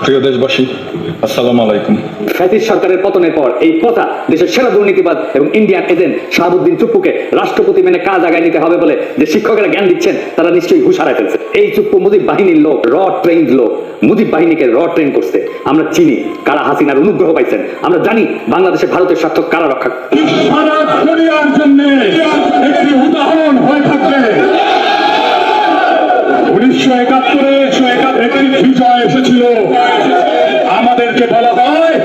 প্রিয় দেশবাসী, আসসালামু আলাইকুম। ফ্যাসিস্ট সরকারের পতনের পর এই কথা দেশের সেরা দুর্নীতিবাদ এবং ইন্ডিয়ান এজেন্ট শাহাবুদ্দিন চুপ্পুকে রাষ্ট্রপতি মেনে কাজ আগায় নিতে হবে বলে যে শিক্ষকেরা জ্ঞান দিচ্ছেন তারা নিশ্চয়ই হুঁশ হারায় ফেলছে। এই চুপ্পু মুজিব বাহিনীর লোক, ট্রেন্ড লোক, মুজিব বাহিনীকে ট্রেন করছে। আমরা চিনি কারা হাসিনার অনুগ্রহ পাইছেন, আমরা জানি বাংলাদেশে ভারতের স্বার্থ কারা রক্ষা। সারা দুনিয়ার জন্য একটি উদাহরণ হয়ে থাকবে 1971 একটি বিজয় এসেছিল, আমাদেরকে বলা হয়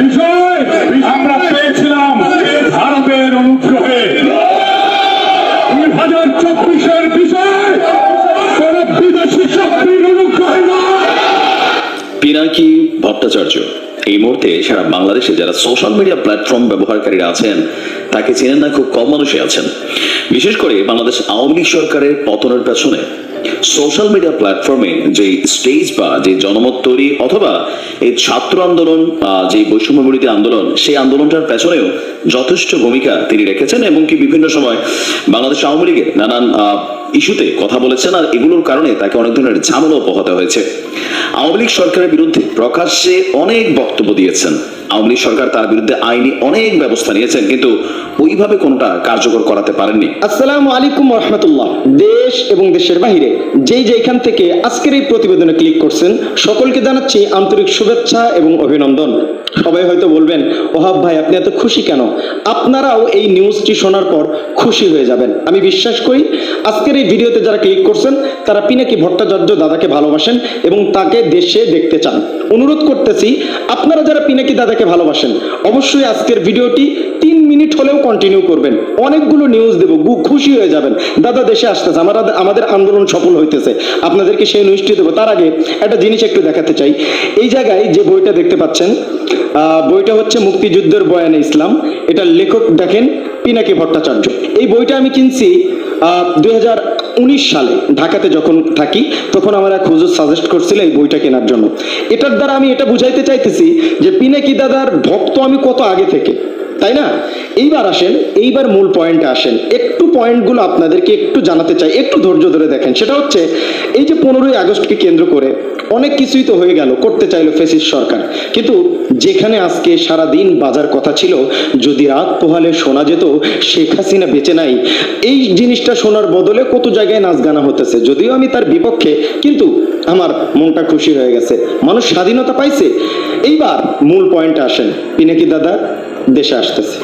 বিজয় আমরা পেয়েছিলাম ভারতের অনুগ্রহে। 2024-এর বিজয় কোন বিদেশি শক্তির অনুগ্রহে নয়। পিনাকি ভট্টাচার্য এই মুহূর্তে সারা বাংলাদেশে যারা সোশ্যাল মিডিয়া প্ল্যাটফর্ম ব্যবহারকারীরা আছেন তাকে চেনেন না খুব কম মানুষই আছেন। বিশেষ করে বাংলাদেশ আওয়ামী লীগ সরকারের পতনের পেছনে সোশ্যাল মিডিয়া প্ল্যাটফর্মে যে স্টেজ বা যে জনমত তৈরি অথবা এই ছাত্র আন্দোলন, যে বৈষম্য বিরোধী আন্দোলন, সেই আন্দোলনটার পেছনেও যথেষ্ট ভূমিকা তিনি রেখেছেন এবং কি বিভিন্ন সময় বাংলাদেশ আওয়ামী লীগের নানান ইস্যুতে কথা বলেছেন, আর এগুলোর কারণে তাকে অনেক ধরনের ঝামেলা পোহাতে হয়েছে। আওয়ামী লীগ সরকারের বিরুদ্ধে প্রকাশ্যে অনেক বক্তব্য দিয়েছেন, আওয়ামী লীগ সরকার তার বিরুদ্ধে আইনি অনেক ব্যবস্থা নিয়েছেন, কিন্তু ওইভাবে কোনোটা কার্যকর করাতে পারেননি। আসসালামু আলাইকুম রহমতুল্লাহ। দেশ এবং দেশের বাহিরে যেখান থেকে আজকের এই প্রতিবেদনে ক্লিক করছেন সকলকে জানাচ্ছি আন্তরিক শুভেচ্ছা এবং অভিনন্দন। সবাই হয়তো বলবেন, ওহাব ভাই আপনি এত খুশি কেন? আপনারাও এই নিউজটি শোনার পর খুশি হয়ে যাবেন। আমি বিশ্বাস করি আজকের এই ভিডিওতে যারা ক্লিক করছেন তারা পিনাকি ভট্টাচার্য দাদাকে ভালোবাসেন এবং তাকে দেশে দেখতে চান। অনুরোধ করতেছি আপনারা যারা পিনাকি দাদাকে ভালোবাসেন অবশ্যই আজকের ভিডিওটি 3 মিনিট হলেও কন্টিনিউ করবেন। অনেকগুলো নিউজ দেব, খুশি হয়ে যাবেন। দাদা দেশে আসতেছে, আমাদের আন্দোলন সফল হইতেছে, আপনাদেরকে সেই নিউজটি দেবো। তার আগে একটা জিনিস একটু দেখাতে চাই। এই জায়গায় যে বইটা দেখতে পাচ্ছেন, বইটা হচ্ছে মুক্তিযুদ্ধের বয়ানে ইসলাম। এটার লেখক দেখেন পিনাকি ভট্টাচার্য। এই বইটা আমি কিনছি 2019 সালে ঢাকাতে যখন থাকি, তখন আমার এক হুজুর সাজেস্ট করছিল এই বইটা কেনার জন্য। এটার দ্বারা আমি এটা বুঝাইতে চাইতেছি যে পিনাকি দাদার ভক্ত আমি কত আগে থেকে, তাই না? এইবার আসেন, এইবার মূল পয়েন্টে আসেন। একটু পয়েন্টগুলো আপনাদেরকে একটু জানাতে চাই, একটু ধৈর্য ধরে দেখেন। সেটা হচ্ছে এই যে 15ই আগস্টকে কেন্দ্র করে অনেক কিছুই তো হয়ে গেল, করতে চাইলো ফ্যাসিস্ট সরকার, কিন্তু যেখানে আজকে সারা দিন বাজার কথা ছিল যদি রাত পোহালে শোনা যেত শেখ হাসিনা বেঁচে নাই, এই জিনিসটা শোনার বদলে কত জায়গায় নাচ গানা হতেছে। যদিও আমি তার বিপক্ষে, কিন্তু আমার মনটা খুশি হয়ে গেছে, মানুষ স্বাধীনতা পাইছে। এইবার মূল পয়েন্টে আসেন, পিনাকি দাদা দেশে আসতেছে।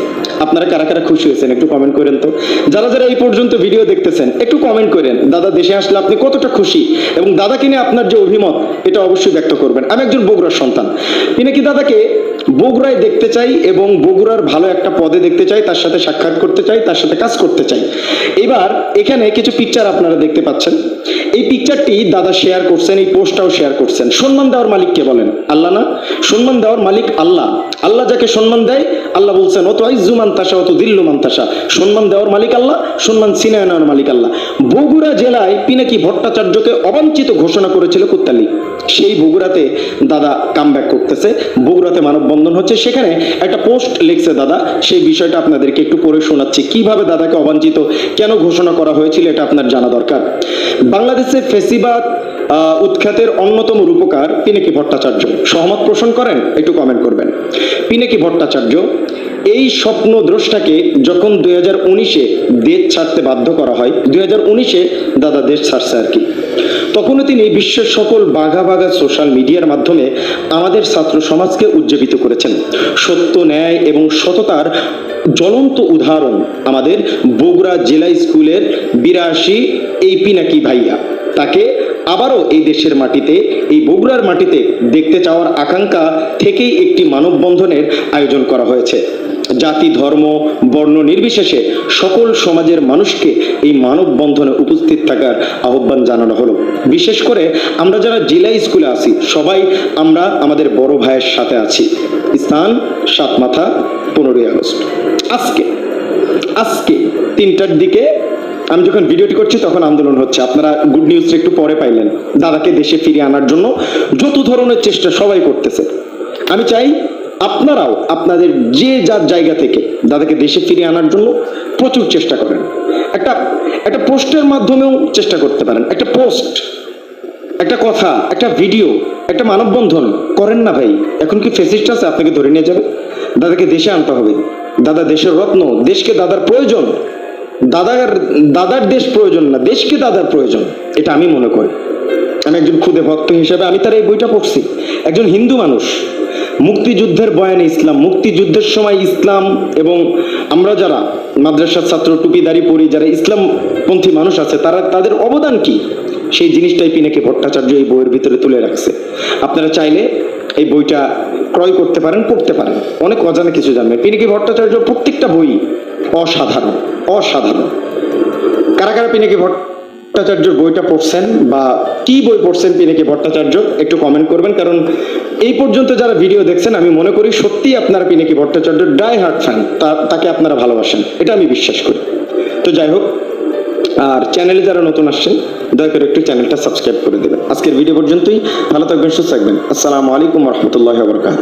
আপনারা কারা কারা খুশি হয়েছেন একটু কমেন্ট করেন তো। যারা যারা এই পর্যন্ত ভিডিও দেখতেছেন একটু কমেন্ট করেন, দাদা দেশে আসলে আপনি কতটা খুশি এবং দাদাকে নিয়ে আপনার যে অভিমত এটা অবশ্যই ব্যক্ত করবেন। আমি একজন বগুড়ার সন্তান, পিনাকি দাদাকে বগুড়ায় দেখতে চাই এবং বগুড়ার ভালো একটা পদে দেখতে চাই, তার সাথে সাক্ষাৎ করতে চাই, তার সাথে কাজ করতে চাই। এবার এখানে কিছু পিকচার আপনারা দেখতে পাচ্ছেন। এই পিকচারটি দাদা শেয়ার করছেন, এই পোস্টটাও শেয়ার করছেন। সম্মান দেওয়ার মালিক কে বলেন? আল্লাহ না? সম্মান দেওয়ার মালিক আল্লাহ। আল্লাহ যাকে সম্মান দেয়, আল্লাহ বলছেন অত আইজ্জু মান তাশা অত দিল্লু মান তাশা। সম্মান দেওয়ার মালিক আল্লাহ, সম্মান ছিনিয়ে নেওয়ার মালিক আল্লাহ। বগুড়া জেলায় পিনাকি ভট্টাচার্যকে অবাঞ্ছিত ঘোষণা করেছিল কুত্তালি। সেই বগুড়াতে দাদা কামব্যাক করতেছে, বগুড়াতে মানববন্ধন হচ্ছে, সেখানে একটা পোস্ট লিখছে দাদা। সেই বিষয়টা আপনাদেরকে একটু পড়ে শোনাচ্ছি, কিভাবে দাদাকে অবাঞ্ছিত কেন ঘোষণা করা হয়েছিল এটা আপনার জানা দরকার। বাংলাদেশে ফেসিবাদ উৎখাতের অন্যতম রূপকার পিনাকি ভট্টাচার্য। সহমত পোষণ করেন? একটু কমেন্ট করবেন। পিনাকি ভট্টাচার্য এই স্বপ্নদ্রষ্টাকে যখন 2019-এ দেশ ছাড়তে বাধ্য করা হয়, 2019-এ দাদা দেশ ছাড়ছে আর কি, তখনও তিনি বিশ্বের সকল বাঘা বাঘা সোশ্যাল মিডিয়ার মাধ্যমে আমাদের ছাত্র সমাজকে উজ্জীবিত করেছেন। সত্য, ন্যায় এবং সততার জ্বলন্ত উদাহরণ আমাদের বগুড়া জেলা স্কুলের 82 এই পিনাকি ভাইয়া। তাকে আবারও এই দেশের মাটিতে, এই বগুড়ার মাটিতে দেখতে চাওয়ার আকাঙ্ক্ষা থেকেই একটি মানববন্ধনের আয়োজন করা হয়েছে। জাতি, ধর্ম, বর্ণ নির্বিশেষে সকল সমাজের মানুষকে এই মানববন্ধনে উপস্থিত থাকার আহ্বান জানানো হলো। বিশেষ করে আমরা যারা জেলা স্কুলে আছি সবাই আমরা আমাদের বড় ভাইয়ের সাথে আছি। স্থান সাতমাথা, 15ই আগস্ট। আজকে 3টার দিকে আমি যখন ভিডিওটি করছি তখন আন্দোলন হচ্ছে। আপনারা গুড নিউজটা একটু পরে পাইলেন। দাদাকে দেশে ফিরিয়ে আনার জন্য যত ধরনের চেষ্টা সবাই করতেছে। আমি চাই আপনারাও আপনাদের যে যার জায়গা থেকে দাদাকে দেশে ফিরিয়ে আনার জন্য প্রচুর চেষ্টা করেন। একটা পোস্টের মাধ্যমেও চেষ্টা করতে পারেন। একটা পোস্ট, একটা কথা, একটা ভিডিও, একটা মানববন্ধন করেন না ভাই। এখন কি ফেসিস্ট আছে আপনাকে ধরে নিয়ে যাবে? দাদাকে দেশে আনতে হবে। দাদা দেশের রত্ন, দেশকে দাদার প্রয়োজন। দাদার দেশ প্রয়োজন না, দেশকে দাদার প্রয়োজন, এটা আমি মনে করি। আমি একজন ক্ষুদে ভক্ত হিসেবে আমি তার এই বইটা পড়ছি। একজন হিন্দু মানুষ, মুক্তিযুদ্ধের বয়ানে ইসলাম, মুক্তিযুদ্ধের সময় ইসলাম এবং আমরা যারা মাদ্রাসার ছাত্র, টুপিদারি পরি, যারা ইসলামপন্থী মানুষ আছে, তাদের অবদান কি, সেই জিনিসটাই পিনাকি ভট্টাচার্য এই বইয়ের ভিতরে তুলে রাখছে। আপনারা চাইলে এই বইটা ক্রয় করতে পারেন, পড়তে পারেন, অনেক অজানা কিছু জানবেন। পিনাকি ভট্টাচার্য প্রত্যেকটা বই অসাধারণ, অসাধারণ। কারা কারা পিনাকি ভট্টাচার্যর বইটা পড়ছেন বা কি বই পড়ছেন পিনাকি ভট্টাচার্য একটু কমেন্ট করবেন, কারণ এই পর্যন্ত যারা ভিডিও দেখছেন আমি মনে করি সত্যি আপনারা Pinaki Bhattacharya die hard fan, তাকে আপনারা ভালোবাসেন, এটা আমি বিশ্বাস করি। তো যাই হোক, আর চ্যানেলে যারা নতুন আসছেন দয়া করে একটু চ্যানেলটা সাবস্ক্রাইব করে দেবেন। আজকের ভিডিও পর্যন্তই, ভালো থাকবেন, সুস্থ থাকবেন। আসসালামু আলাইকুম রহমতুল্লাহ বরকাত।